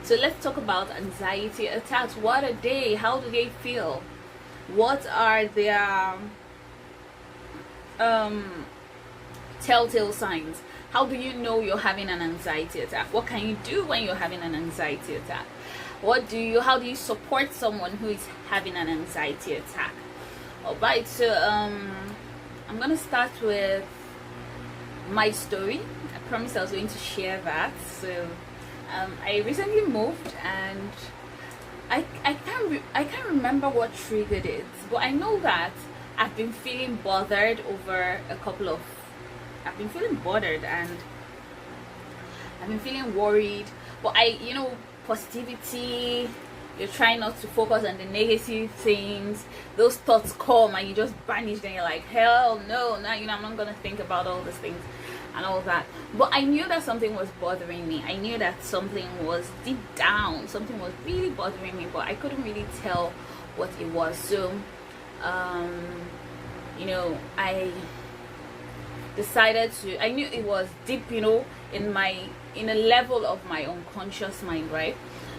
So let's talk about anxiety attacks. What are they? How do they feel? What are their um telltale signs? How do you know you're having an anxiety attack? What can you do when you're having an anxiety attack? How do you support someone who is having an anxiety attack? Alright, so I'm gonna start with my story. I promised I was going to share that. So I recently moved, and I can't remember what triggered it, but I know that I've been feeling bothered over I've been feeling bothered, and I've been feeling worried. But positivity, you're trying not to focus on the negative things. Those thoughts come and you just banish them. You're like, hell no, now I'm not gonna think about all these things and all that. But I knew that something was bothering me. I knew that something was deep down, something was really bothering me, but I couldn't really tell what it was. So I decided to, I knew it was deep, in a level of my unconscious mind, right?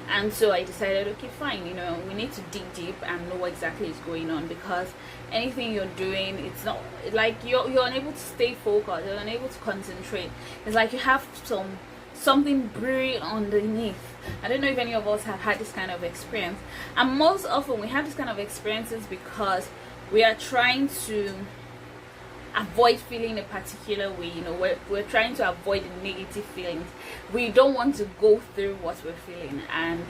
And so I decided, okay, fine, we need to dig deep and know what exactly is going on, because anything you're doing, it's not like you're unable to stay focused, you're unable to concentrate. It's like you have something brewing underneath. I don't know if any of us have had this kind of experience, and most often we have this kind of experiences because we are trying to avoid feeling a particular way. We're trying to avoid the negative feelings. We don't want to go through what we're feeling, and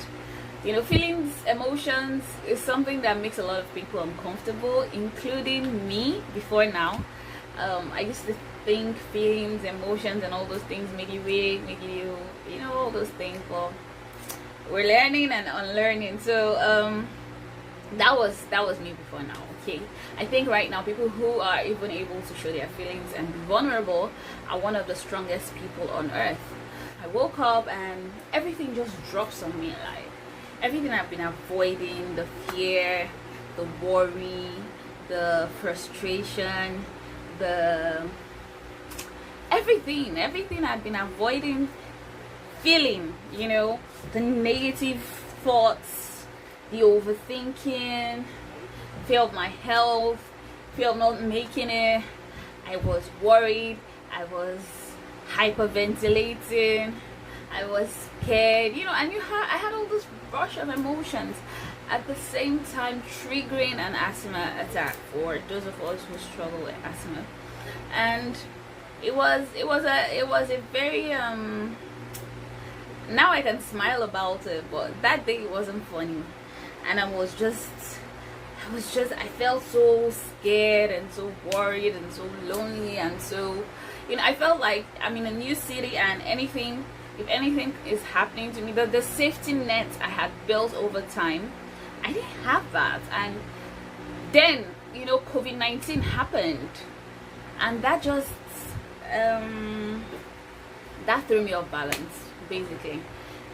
feelings, emotions is something that makes a lot of people uncomfortable, including me. Before now, I used to think feelings, emotions and all those things make you weak, make you all those things, but we're learning and unlearning. So that was me before now. Okay, I think right now people who are even able to show their feelings and be vulnerable are one of the strongest people on earth. I woke up and everything just drops on me, like everything I've been avoiding, the fear, the worry, the frustration, the everything I've been avoiding feeling, the negative thoughts, the overthinking, fear of my health, fear of not making it. I was worried, I was hyperventilating, I was scared, and I had all this rush of emotions, at the same time triggering an asthma attack for those of us who struggle with asthma. And it was a very now I can smile about it, but that day it wasn't funny. And I felt so scared and so worried and so lonely, and so I felt like I'm in a new city, and if anything is happening to me, the safety net I had built over time, I didn't have that. And then COVID-19 happened, and that just that threw me off balance. Basically,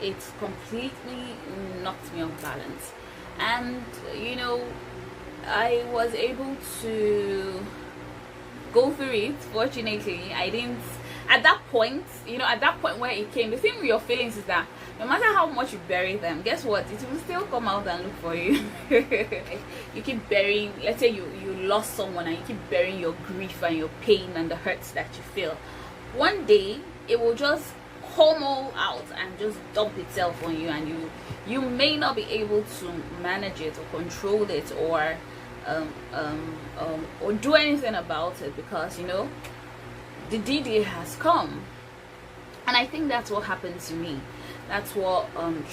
it completely knocked me off balance. And I was able to go through it. Fortunately, I didn't at that point where it came. The thing with your feelings is that no matter how much you bury them, guess what, it will still come out and look for you. You keep burying, let's say you lost someone, and you keep burying your grief and your pain and the hurts that you feel. One day it will just come all out and just dump itself on you, and you may not be able to manage it or control it or do anything about it, because the DD has come. And I think that's what happened to me. That's what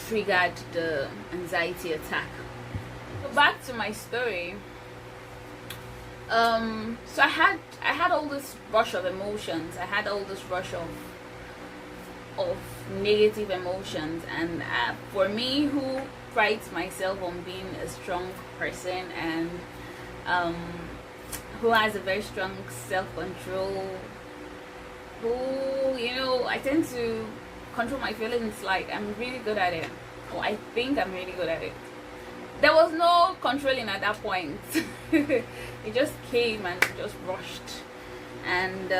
triggered the anxiety attack. So back to my story. So I had all this rush of emotions. I had all this rush of negative emotions, and for me, who prides myself on being a strong person and who has a very strong self-control, who I tend to control my feelings, like I'm really good at it, or I think I'm really good at it. There was no controlling at that point. It just came and just rushed, and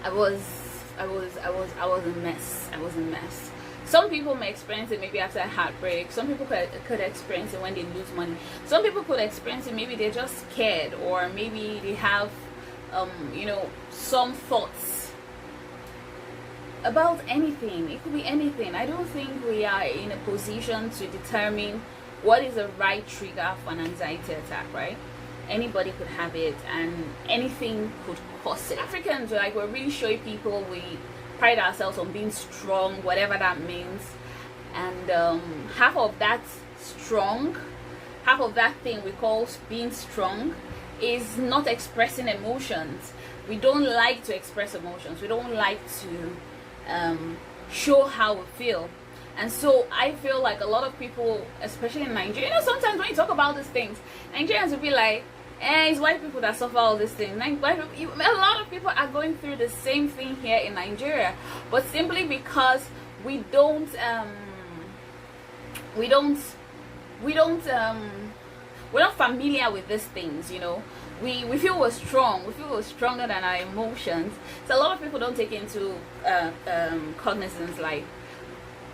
I was a mess. Some people may experience it maybe after a heartbreak. Some people could experience it when they lose money. Some people could experience it maybe they're just scared, or maybe they have some thoughts about anything. It could be anything. I don't think we are in a position to determine what is the right trigger for an anxiety attack, right? Anybody could have it, and anything could cause it. Africans, like, we're really showy people. We pride ourselves on being strong, whatever that means. And half of that thing we call being strong is not expressing emotions. We don't like to express emotions. We don't like to show how we feel. And so I feel like a lot of people, especially in Nigeria, sometimes when you talk about these things, Nigerians will be like, it's white people that suffer all these things. Like, a lot of people are going through the same thing here in Nigeria, but simply because we're not familiar with these things, we feel we're strong. We feel we're stronger than our emotions. So a lot of people don't take into cognizance, like,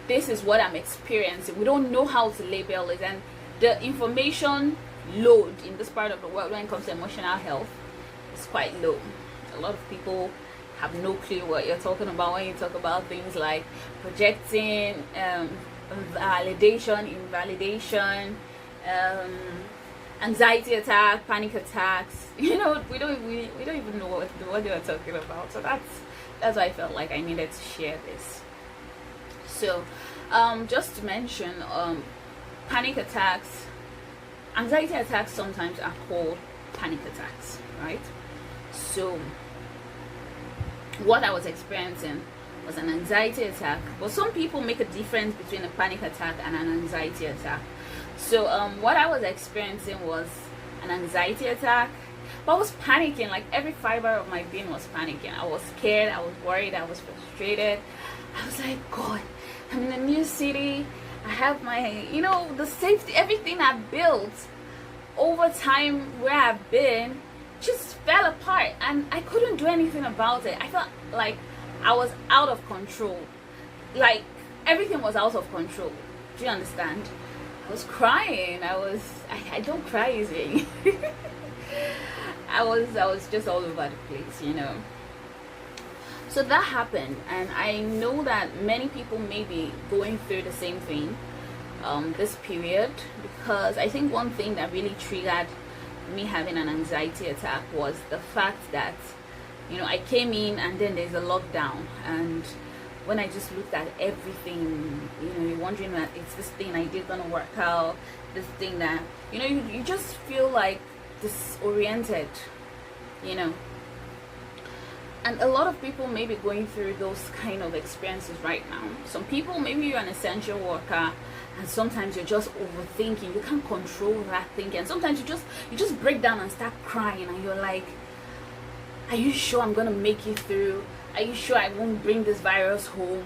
this is what I'm experiencing. We don't know how to label it, and the information load in this part of the world when it comes to emotional health is quite low. A lot of people have no clue what you're talking about when you talk about things like projecting, validation, invalidation, anxiety attack, panic attacks. We don't even know what they are talking about. So that's why I felt like I needed to share this. So just to mention, panic attacks, anxiety attacks sometimes are called panic attacks, right? So what I was experiencing was an anxiety attack, but some people make a difference between a panic attack and an anxiety attack. So what I was experiencing was an anxiety attack, but I was panicking. Like, every fiber of my being was panicking. I was scared, I was worried, I was frustrated. I was like, God, I'm in a new city. I have my, the safety, everything I built over time where I've been just fell apart, and I couldn't do anything about it. I felt like I was out of control. Like, everything was out of control. Do you understand? I was crying. I don't cry easily. I was just all over the place, So that happened, and I know that many people may be going through the same thing this period, because I think one thing that really triggered me having an anxiety attack was the fact that I came in and then there's a lockdown, and when I just looked at everything, you're wondering that it's this thing I did gonna work out, this thing that you just feel like disoriented, and a lot of people may be going through those kind of experiences right now. Some people, maybe you're an essential worker, and sometimes you're just overthinking. You can't control that thinking. And sometimes you just break down and start crying, and you're like, are you sure I'm gonna make it through? Are you sure I won't bring this virus home?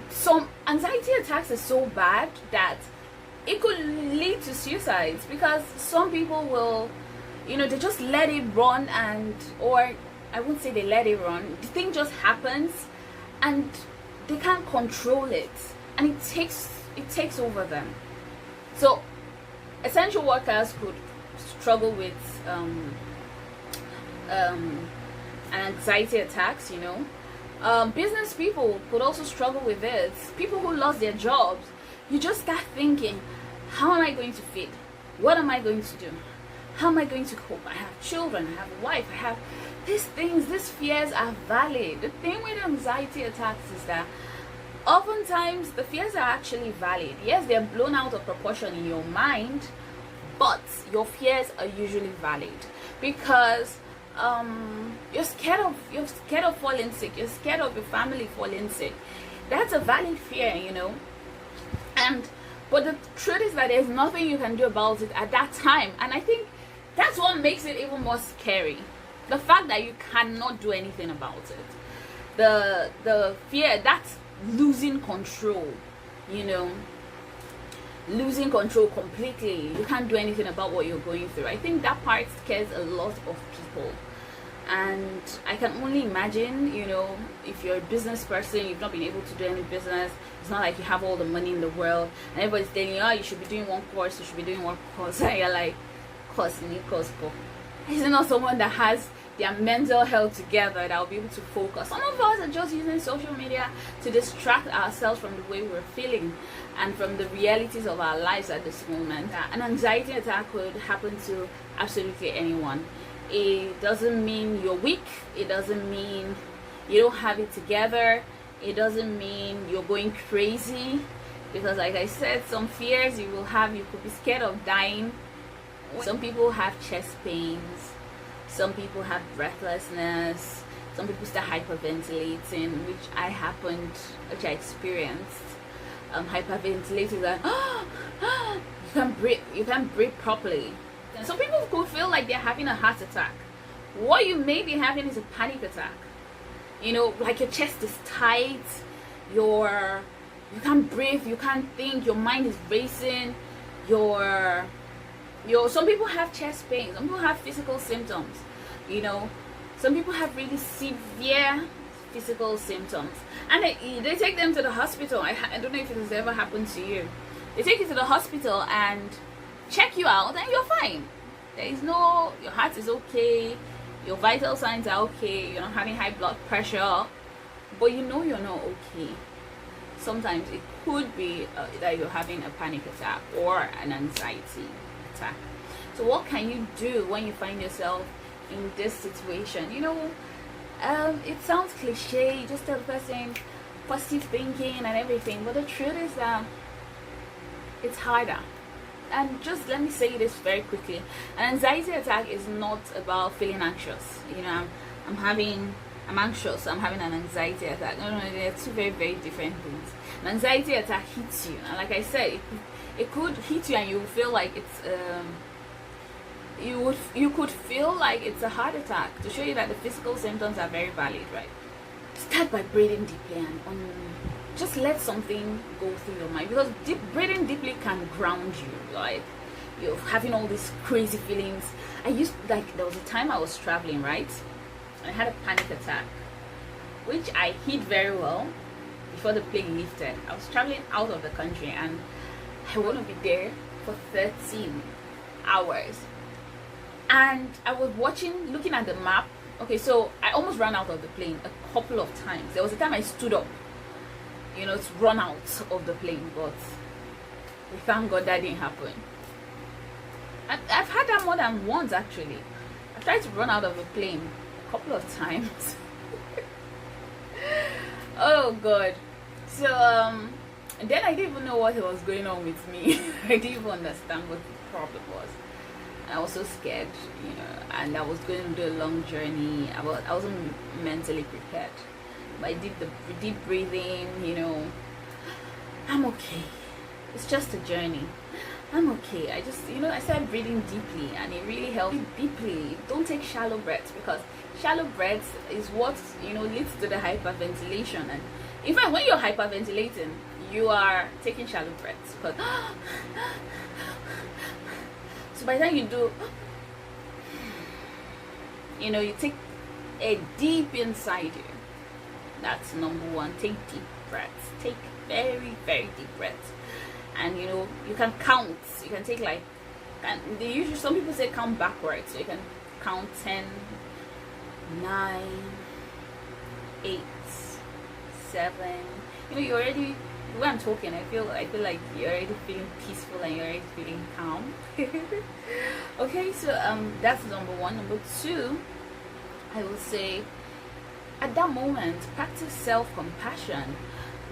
Some anxiety attacks are so bad that it could lead to suicides, because some people will, they just let it run, or I wouldn't say they let it run. The thing just happens, and they can't control it, and it takes over them. So essential workers could struggle with anxiety attacks. Business people could also struggle with this. People who lost their jobs, you just start thinking, how am I going to feed? What am I going to do? How am I going to cope? I have children, I have a wife, I have these things. These fears are valid. The thing with anxiety attacks is that oftentimes the fears are actually valid. Yes, they're blown out of proportion in your mind, but your fears are usually valid, because you're scared of falling sick. You're scared of your family falling sick. That's a valid fear, but the truth is that there's nothing you can do about it at that time, and I think that's what makes it even more scary. The fact that you cannot do anything about it. The fear, that's losing control, losing control completely. You can't do anything about what you're going through. I think that part scares a lot of people. And I can only imagine, if you're a business person, you've not been able to do any business. It's not like you have all the money in the world, and everybody's telling you, oh, you should be doing one course, you should be doing one course, and you're like, course, is it not someone that has their mental health together that will be able to focus? Some of us are just using social media to distract ourselves from the way we're feeling and from the realities of our lives at this moment. An anxiety attack could happen to absolutely anyone. It doesn't mean you're weak. It doesn't mean you don't have it together. It doesn't mean you're going crazy, because like I said, some fears you will have, you could be scared of dying. Some people have chest pains, some people have breathlessness, some people start hyperventilating, which I experienced. Hyperventilating, like you can't breathe properly. And some people could feel like they're having a heart attack. What you may be having is a panic attack. Like your chest is tight, you can't breathe, you can't think, your mind is racing, some people have chest pain, some people have physical symptoms, some people have really severe physical symptoms, and they take them to the hospital. I don't know if it has ever happened to you. They take you to the hospital and check you out, and you're fine. Your heart is okay, your vital signs are okay, you're not having high blood pressure, but you're not okay. Sometimes it could be that you're having a panic attack or an anxiety attack. So what can you do when you find yourself in this situation? It sounds cliche, you just tell the person positive thinking and everything, but the truth is that it's harder. And just let me say this very quickly: an anxiety attack is not about feeling anxious. I'm anxious, I'm having an anxiety attack. No, they're two very, very different things. An anxiety attack hits you, and like I said, it could hit you and you feel like it's you could feel like it's a heart attack, to show you that the physical symptoms are very valid, right? Start by breathing deeply and just let something go through your mind, because breathing deeply can ground you. Like, you're having all these crazy feelings. There was a time I was traveling, right? And I had a panic attack, which I hid very well before the plane lifted. I was traveling out of the country and I want to be there for 13 hours. And I was looking at the map. Okay, so I almost ran out of the plane a couple of times. There was a time I stood up, to run out of the plane, but we thank God that didn't happen. I've had that more than once, actually. I've tried to run out of a plane a couple of times. Oh God. So and then I didn't even know what was going on with me. I didn't even understand what the problem was. I was so scared, and I was going to do a long journey. I wasn't mentally prepared. But I did the deep breathing, I'm okay. It's just a journey. I'm okay. I started breathing deeply, and it really helped. Deeply. Don't take shallow breaths, because shallow breaths is what leads to the hyperventilation. And in fact, when you're hyperventilating, you are taking shallow breaths, because so by the time you do, you take a deep inside you. That's number one. Take deep breaths. Take very, very deep breaths. And you can count. You can take some people say count backwards. So you can count 10, 9, 8, 7. You already, when I'm talking, I feel like you're already feeling peaceful and you're already feeling calm. Okay, so that's number one. Number two, I will say, at that moment, practice self-compassion.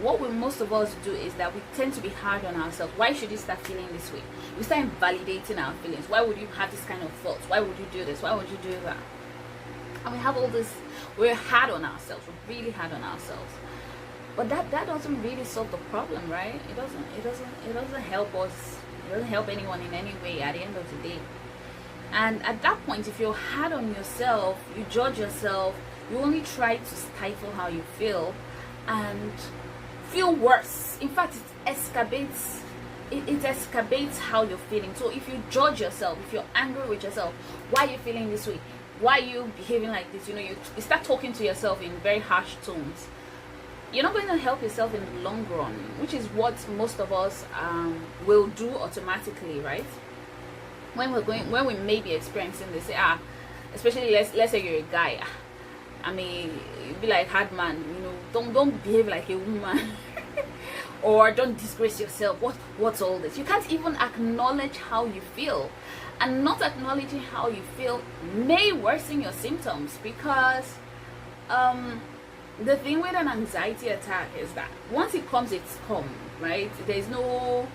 What most of us do is that we tend to be hard on ourselves. Why should you start feeling this way? We start invalidating our feelings. Why would you have this kind of thoughts? Why would you do this? Why would you do that? And we have all this, we're hard on ourselves. We're really hard on ourselves. But that doesn't really solve the problem, right? It doesn't help us. It doesn't help anyone in any way at the end of the day. And at that point, if you're hard on yourself, you judge yourself, you only try to stifle how you feel and feel worse. In fact, it escalates how you're feeling. So if you judge yourself, if you're angry with yourself, why are you feeling this way? why are you behaving like this? You start talking to yourself in very harsh tones. You're not going to help yourself in the long run, which is what most of us will do automatically, right? When we may be experiencing this, especially let's say you're a guy. I mean, you'd be like, hard man, don't behave like a woman. Or don't disgrace yourself. What's all this? You can't even acknowledge how you feel. And not acknowledging how you feel may worsen your symptoms, because the thing with an anxiety attack is that once it comes, it's come, right? There's no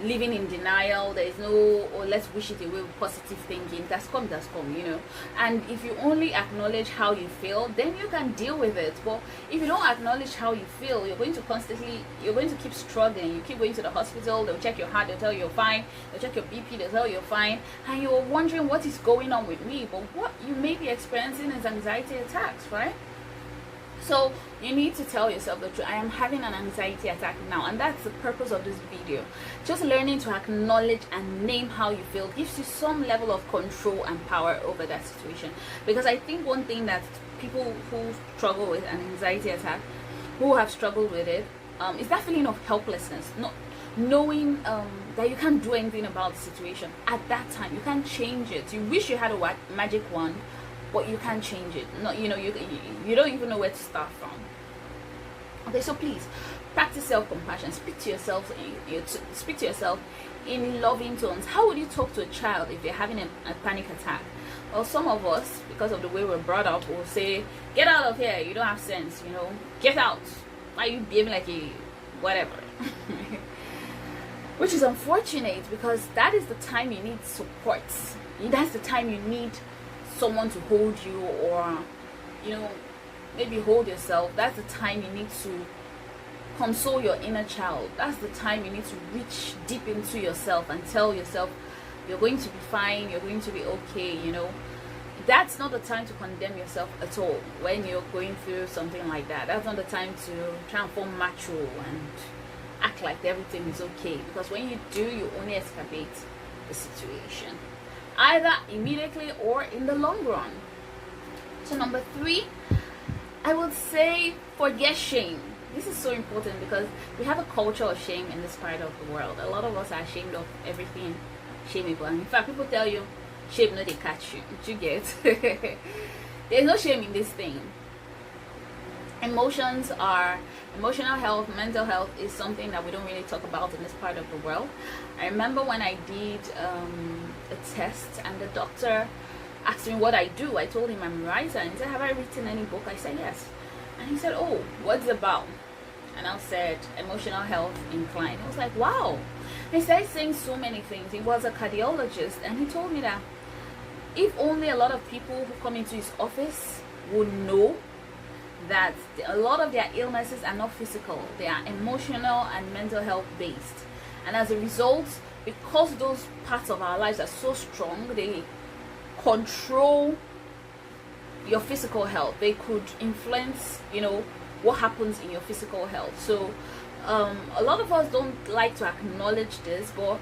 living in denial. There's no, let's wish it away with positive thinking. That's come, and if you only acknowledge how you feel, then you can deal with it. But if you don't acknowledge how you feel, you're going to keep struggling. You keep going to the hospital, they'll check your heart, they'll tell you you're fine, they'll check your BP, they'll tell you you're fine, and you're wondering what is going on with me. But what you may be experiencing is anxiety attacks, right? So you need to tell yourself the truth. I am having an anxiety attack now, and that's the purpose of this video. Just learning to acknowledge and name how you feel gives you some level of control and power over that situation. Because I think one thing that people who struggle with an anxiety attack, who have struggled with it, is that feeling of helplessness, not knowing that you can't do anything about the situation at that time. You can't change it. You wish you had a magic wand, but you can't change it. No, you don't even know where to start from. Okay, so please practice self-compassion. Speak to yourself in loving tones. How would you talk to a child if they're having a panic attack? Well, some of us, because of the way we're brought up, will say, "Get out of here! You don't have sense. Get out. Why are you behaving like a whatever?" Which is unfortunate, because that is the time you need support. That's the time you need someone to hold you, or maybe hold yourself. That's the time you need to console your inner child. That's the time you need to reach deep into yourself and tell yourself you're going to be fine, you're going to be okay. That's not the time to condemn yourself at all when you're going through something like that. That's not the time to try and form macho and act like everything is okay, because when you do, you only escalate the situation, either immediately or in the long run. So number 3, I would say, forget shame. This is so important, because we have a culture of shame in this part of the world. A lot of us are ashamed of everything shameable, and in fact, people tell you shame no they catch you. Did you get? There's no shame in this thing. Emotional health, mental health is something that we don't really talk about in this part of the world. I remember when I did a test, and the doctor asked me what I do. I told him I'm a writer, and he said, "Have I written any book?" I said yes. And he said, "Oh, what's it about?" And I said, "Emotional health inclined." I was like, wow. He started saying so many things. He was a cardiologist, and he told me that if only a lot of people who come into his office would know that a lot of their illnesses are not physical, they are emotional and mental health based. And as a result, because those parts of our lives are so strong, they control your physical health. They could influence what happens in your physical health. So a lot of us don't like to acknowledge this, but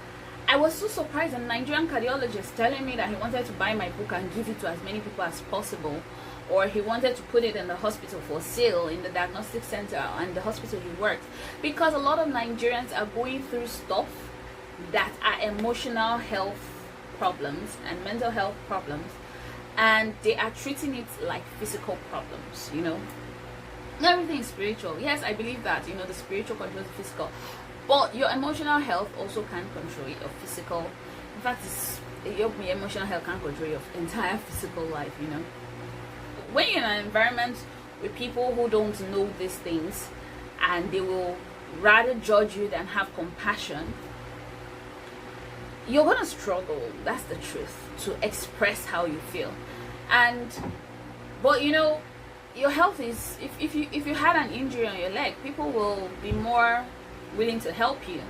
I was so surprised. A Nigerian cardiologist telling me that he wanted to buy my book and give it to as many people as possible, or he wanted to put it in the hospital for sale, in the diagnostic center and the hospital he worked, because a lot of Nigerians are going through stuff that are emotional health problems and mental health problems, and they are treating it like physical problems. Everything is spiritual. Yes, I believe that the spiritual controls the physical, but your emotional health also can control your physical. In fact, your emotional health can control your entire physical life. When you're in an environment with people who don't know these things, and they will rather judge you than have compassion, you're gonna struggle. That's the truth, to express how you feel. But your health is, if you had an injury on your leg, people will be more willing to help you.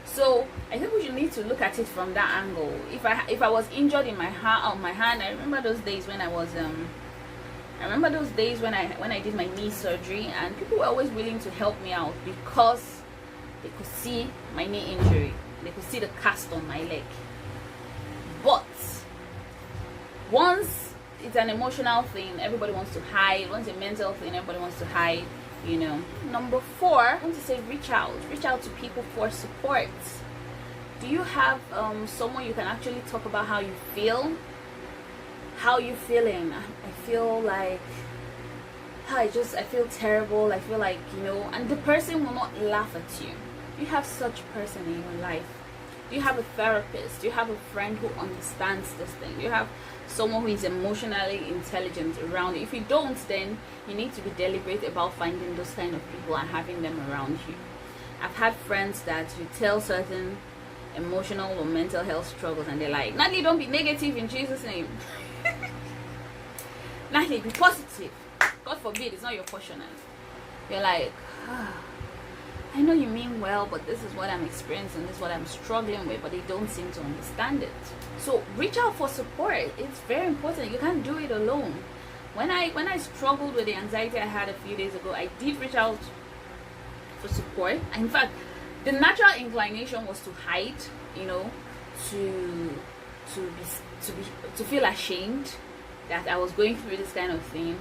So I think we should need to look at it from that angle. If I was injured in my hand, I remember those days when I did my knee surgery, and people were always willing to help me out because they could see my knee injury, they could see the cast on my leg. But once it's an emotional thing. Everybody wants to hide. Once a mental thing, everybody wants to hide. Number 4, I want to say reach out to people for support. Do you have someone you can actually talk about how you feel? How you feeling? I feel like I feel terrible. I feel like, and the person will not laugh at you. You have such a person in your life. Do you have a therapist? Do you have a friend who understands this thing? Do you have someone who is emotionally intelligent around you? If you don't, then you need to be deliberate about finding those kind of people and having them around you. I've had friends that you tell certain emotional or mental health struggles and they're like, Natalie, don't be negative in Jesus' name. Natalie, be positive. God forbid, it's not your portion. You're like, I know you mean well, but this is what I'm experiencing, this is what I'm struggling with, but they don't seem to understand it. So reach out for support. It's very important. You can't do it alone. When I struggled with the anxiety I had a few days ago, I did reach out for support. In fact, the natural inclination was to hide, to feel ashamed that I was going through this kind of thing.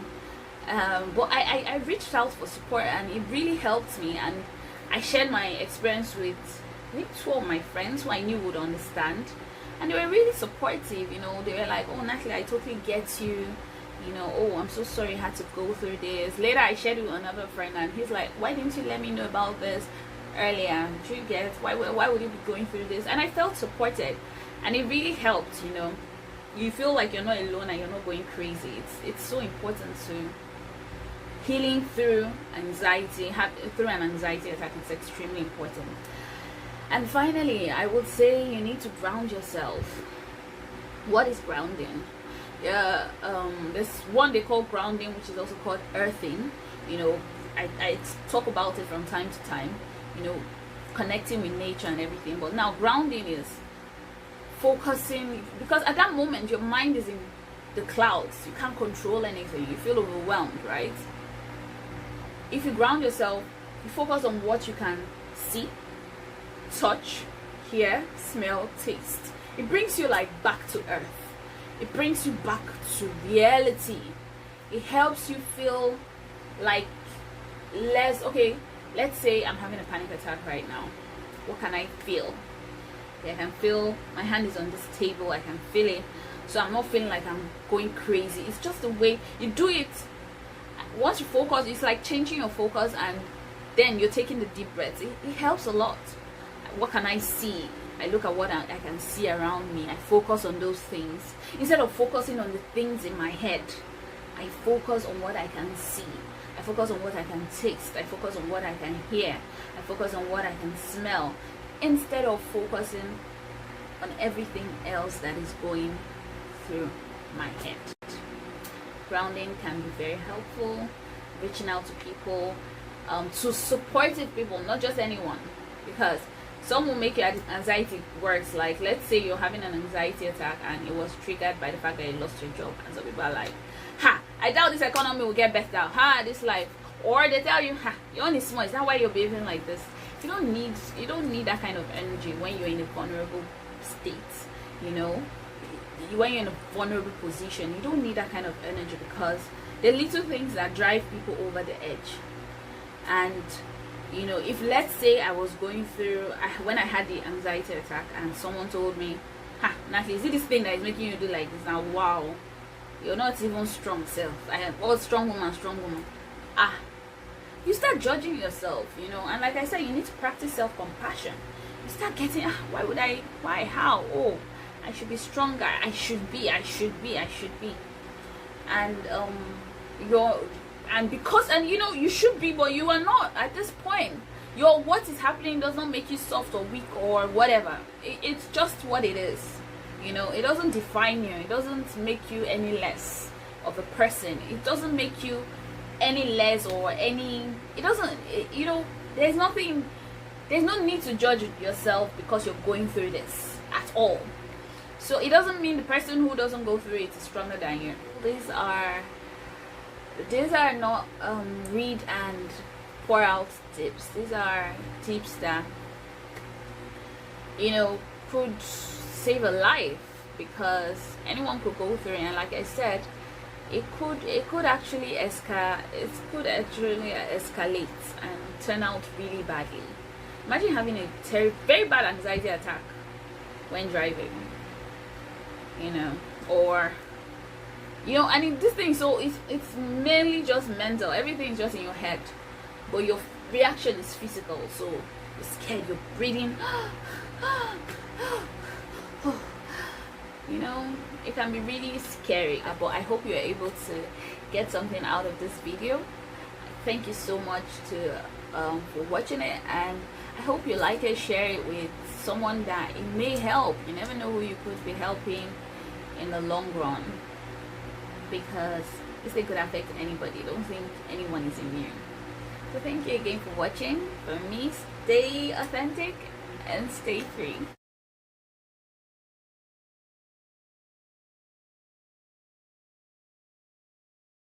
But I reached out for support, and it really helped me. And I shared my experience with maybe 2 of my friends who I knew would understand, and they were really supportive. They were like, oh, Natalie, I totally get you. Oh, I'm so sorry you had to go through this. Later I shared it with another friend, and he's like, why didn't you let me know about this earlier? Do you get why would you be going through this? And I felt supported, and it really helped. You feel like you're not alone and you're not going crazy. It's so important to healing through anxiety, through an anxiety attack. It's extremely important. And finally, I would say you need to ground yourself. What is grounding? There's one they call grounding, which is also called earthing. I talk about it from time to time, connecting with nature and everything. But now grounding is focusing, because at that moment your mind is in the clouds. You can't control anything. You feel overwhelmed, right? If you ground yourself, you focus on what you can see, touch, hear, smell, taste. It brings you back to earth. It brings you back to reality. It helps you feel like less, okay, let's say I'm having a panic attack right now. What can I feel? I can feel my hand is on this table. I can feel it. So I'm not feeling like I'm going crazy. It's just the way you do it. Once you focus, it's like changing your focus, and then you're taking the deep breaths. It helps a lot. What can I see? I look at what I can see around me. I focus on those things. Instead of focusing on the things in my head, I focus on what I can see. I focus on what I can taste. I focus on what I can hear. I focus on what I can smell. Instead of focusing on everything else that is going through my head. Grounding can be very helpful. Reaching out to people, to supportive people, not just anyone, because some will make your anxiety worse. Like, let's say you're having an anxiety attack and it was triggered by the fact that you lost your job, and some people are like, I doubt this economy will get better, this life. Or they tell you, you're only small, is that why you're behaving like this? You don't need that kind of energy when you're in a vulnerable state. When you're in a vulnerable position, you don't need that kind of energy, because the little things that drive people over the edge. And if let's say I was going through, when I had the anxiety attack, and someone told me, Natalie, is it this thing that is making you do like this? Now, wow, you're not even strong self. Strong woman. You start judging yourself, and like I said, you need to practice self-compassion. You start getting, why, how, I should be stronger, I should be. And you should be, but you are not at this point. What is happening does not make you soft or weak or whatever. It's just what it is. It doesn't define you. It doesn't make you any less of a person. It doesn't make you any less or any, it doesn't, there's no need to judge yourself because you're going through this at all. So it doesn't mean the person who doesn't go through it is stronger than you. These are not read and pour out tips. These are tips that could save a life, because anyone could go through it. And like I said, it could actually escalate and turn out really badly. Imagine having a very bad anxiety attack when driving, or and this thing, so it's mainly just mental. Everything's just in your head, but your reaction is physical. So you're scared, you're breathing. It can be really scary, but I hope you're able to get something out of this video. Thank you so much for watching it, and I hope you like it, share it with someone that it may help. You never know who you could be helping in the long run, because this thing could affect anybody. Don't think anyone is immune. So thank you again for watching. For me, stay authentic and stay free.